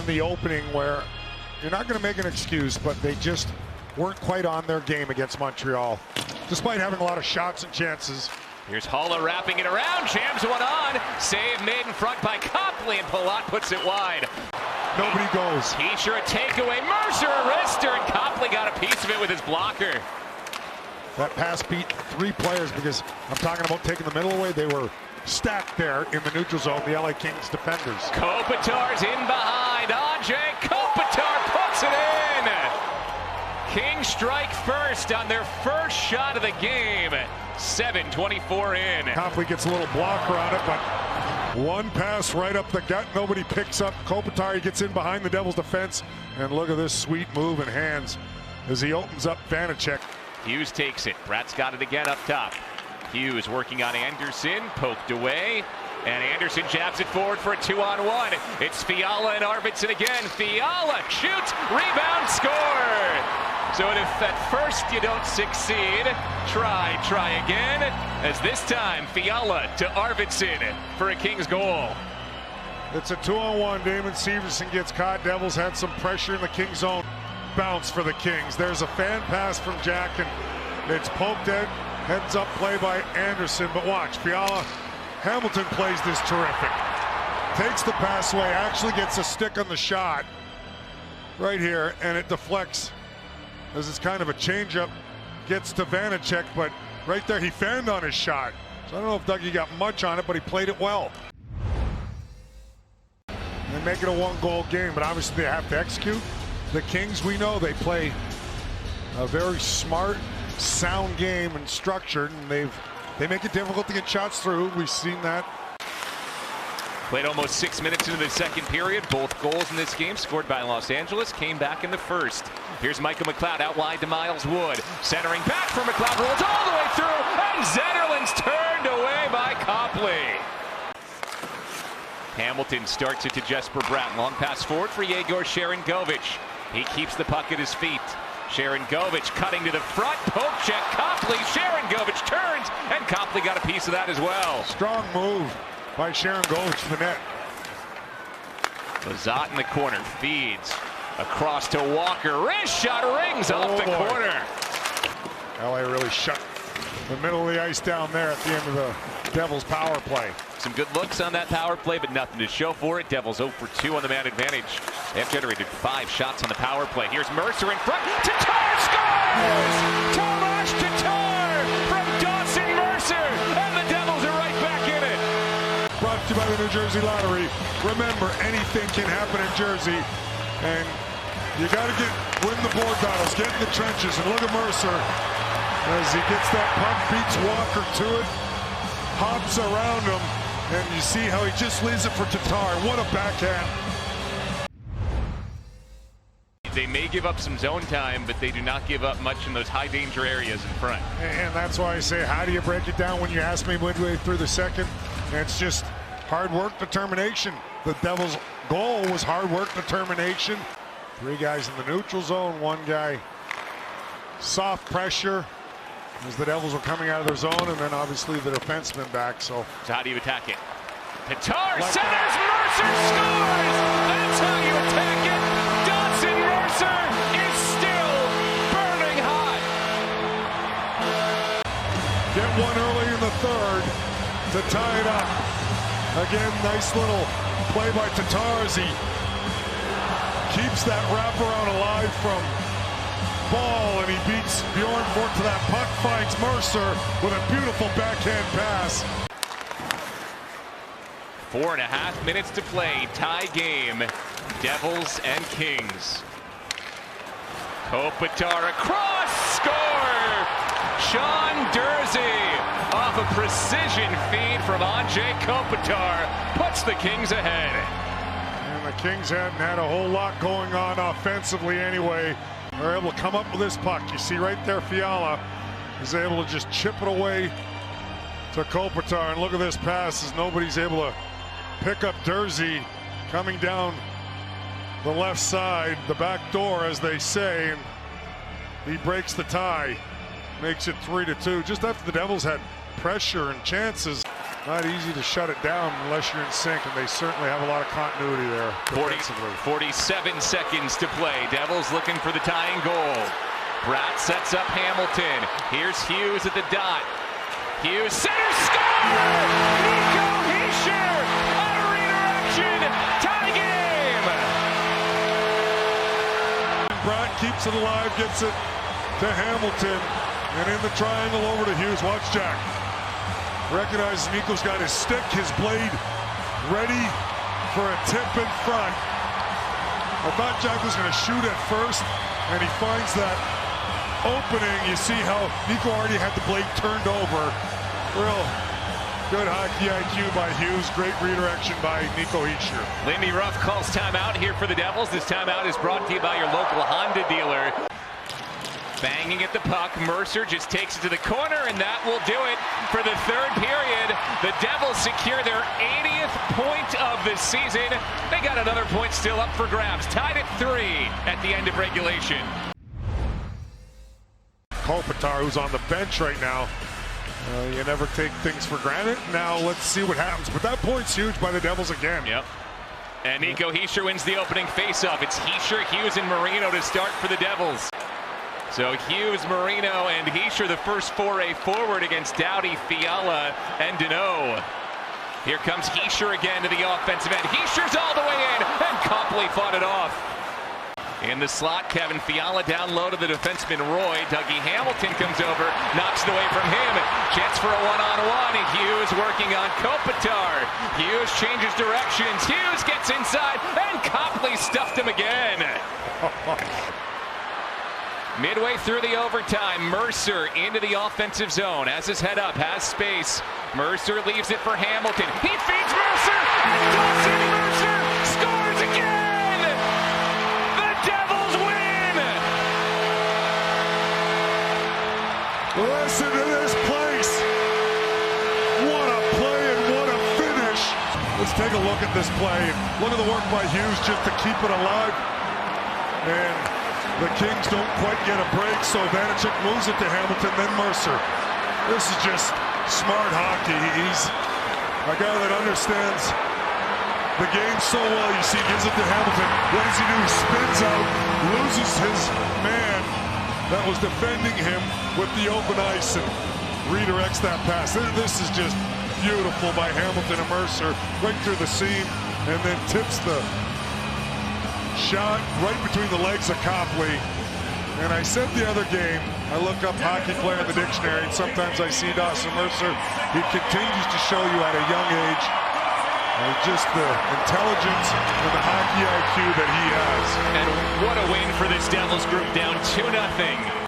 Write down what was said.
in the opening where you're not going to make an excuse, but they just weren't quite on their game against Montreal, despite having a lot of shots and chances. Here's Haula wrapping it around, jams one on. Save made in front by Copley, and Palat puts it wide. Nobody goes. T-shirt takeaway, Mercer a wrister, and Copley got a piece of it with his blocker. That pass beat 3 players because I'm talking about taking the middle away. They were stacked there in the neutral zone, the LA Kings defenders. Kopitar's in behind. Andre Kopitar puts it in. Kings strike first on their first shot of the game. 7:24 in. Copley gets a little blocker on it, but one pass right up the gut. Nobody picks up Kopitar. He gets in behind the Devils defense, and look at this sweet move in hands as he opens up Vanacek. Hughes takes it. Pratt's got it again up top. Hughes working on Anderson, poked away, and Anderson jabs it forward for a 2-on-1. It's Fiala and Arvidsson again. Fiala shoots, rebound, score. So if at first you don't succeed, try again, as this time Fiala to Arvidsson for a Kings goal. It's a 2-on-1. Damon Severson gets caught. Devils had some pressure in the Kings zone. Bounce for the Kings. There's a fan pass from Jack, and it's poked out. Heads up play by Anderson, but watch, Fiala. Hamilton plays this terrific. Takes the pass away, actually gets a stick on the shot right here, and it deflects as it's kind of a changeup. Gets to Vanacek, but right there he fanned on his shot. So I don't know if Dougie got much on it, but he played it well. They make it a 1-goal game, but obviously they have to execute. The Kings, we know they play a very smart, sound game and structured, and they make it difficult to get shots through. We've seen that. Played almost 6 minutes into the second period. Both goals in this game scored by Los Angeles came back in the first. Here's Michael McLeod out wide to Miles Wood. Centering back for McLeod, rolls all the way through, and Zetterlund's turned away by Copley. Hamilton starts it to Jesper Bratt. Long pass forward for Yegor Sharangovich. He keeps the puck at his feet. Sharangovich cutting to the front, poke check, Copley, Sharangovich turns, and Copley got a piece of that as well. Strong move by Sharangovich to the net. Lazat in the corner, feeds across to Walker, wrist shot rings off the corner. LA really shut the middle of the ice down there at the end of the Devils power play. Some good looks on that power play, but nothing to show for it. Devils 0 for 2 on the man advantage. They have generated 5 shots on the power play. Here's Mercer in front. Tatar scores! Tomas Tatar from Dawson Mercer, and the Devils are right back in it. Brought to you by the New Jersey Lottery. Remember, anything can happen in Jersey, and you got to win the board battles, get in the trenches, and look at Mercer as he gets that puck, beats Walker to it, hops around him, and you see how he just leaves it for Tatar. What a backhand. They may give up some zone time, but they do not give up much in those high danger areas in front. And that's why I say, how do you break it down when you ask me midway through the second? And it's just hard work, determination. The Devils' goal was hard work, determination. 3 guys in the neutral zone, 1 guy soft pressure as the Devils were coming out of their zone, and then obviously the defenseman back. So how do you attack it? Tatar centers, Mercer scores! That's how you attack it. Dawson Mercer is still burning hot. Get one early in the third to tie it up. Again, nice little play by Tatar as he keeps that wraparound alive from Ball, and he beats Bjornfort to that puck, finds Mercer with a beautiful backhand pass. 4.5 minutes to play, tie game, Devils and Kings. Kopitar across, score! Sean Durzi off a precision feed from Andre Kopitar puts the Kings ahead. And the Kings hadn't had a whole lot going on offensively anyway. They're able to come up with this puck. You see right there, Fiala is able to just chip it away to Kopitar. And look at this pass as nobody's able to pick up Durzi coming down the left side, the back door, as they say. And he breaks the tie, makes it 3-2. Just after the Devils had pressure and chances. Not easy to shut it down unless you're in sync, and they certainly have a lot of continuity there defensively. 47 seconds to play. Devils looking for the tying goal. Bratt sets up Hamilton. Here's Hughes at the dot. Hughes, center, score! Nico Hischier on a redirection, tie game! Bratt keeps it alive, gets it to Hamilton, and in the triangle over to Hughes. Watch Jack. Recognizes Nico's got his stick, his blade ready for a tip in front. I thought Jack was going to shoot at first, and he finds that opening. You see how Nico already had the blade turned over. Real good hockey IQ by Hughes. Great redirection by Nico Hischier. Lindy Ruff calls timeout here for the Devils. This timeout is brought to you by your local Honda dealer. Banging at the puck, Mercer just takes it to the corner, and that will do it for the third period. The Devils secure their 80th point of the season. They got another point still up for grabs, tied at 3 at the end of regulation. Kopitar, who's on the bench right now. You never take things for granted. Now let's see what happens. But that point's huge by the Devils again. Yep. And Nico Hischier wins the opening faceoff. It's Hischier, Hughes, and Marino to start for the Devils. So Hughes, Marino, and Hischier the first foray forward against Doughty, Fiala, and Deneau. Here comes Hischier again to the offensive end. Hischier's all the way in, and Copley fought it off. In the slot, Kevin Fiala down low to the defenseman Roy. Dougie Hamilton comes over, knocks it away from him. Chance for a one-on-one. Hughes working on Kopitar. Hughes changes directions. Hughes gets inside, and Copley stuffed him again. Midway through the overtime, Mercer into the offensive zone. Has his head up, has space. Mercer leaves it for Hamilton. He feeds Mercer, and Dawson Mercer scores again! The Devils win! Listen to this place. What a play and what a finish. Let's take a look at this play. Look at the work by Hughes just to keep it alive. And the Kings don't quite get a break, so Vanacek moves it to Hamilton, then Mercer. This is just smart hockey. He's a guy that understands the game so well. You see, gives it to Hamilton. What does he do? He spins out, loses his man that was defending him with the open ice and redirects that pass. This is just beautiful by Hamilton and Mercer, right through the seam, and then tips the shot right between the legs of Copley. And I said the other game, I look up hockey player in the dictionary, and sometimes I see Dawson Mercer. He continues to show you at a young age just the intelligence and the hockey IQ that he has. And what a win for this Devils group, down 2-0.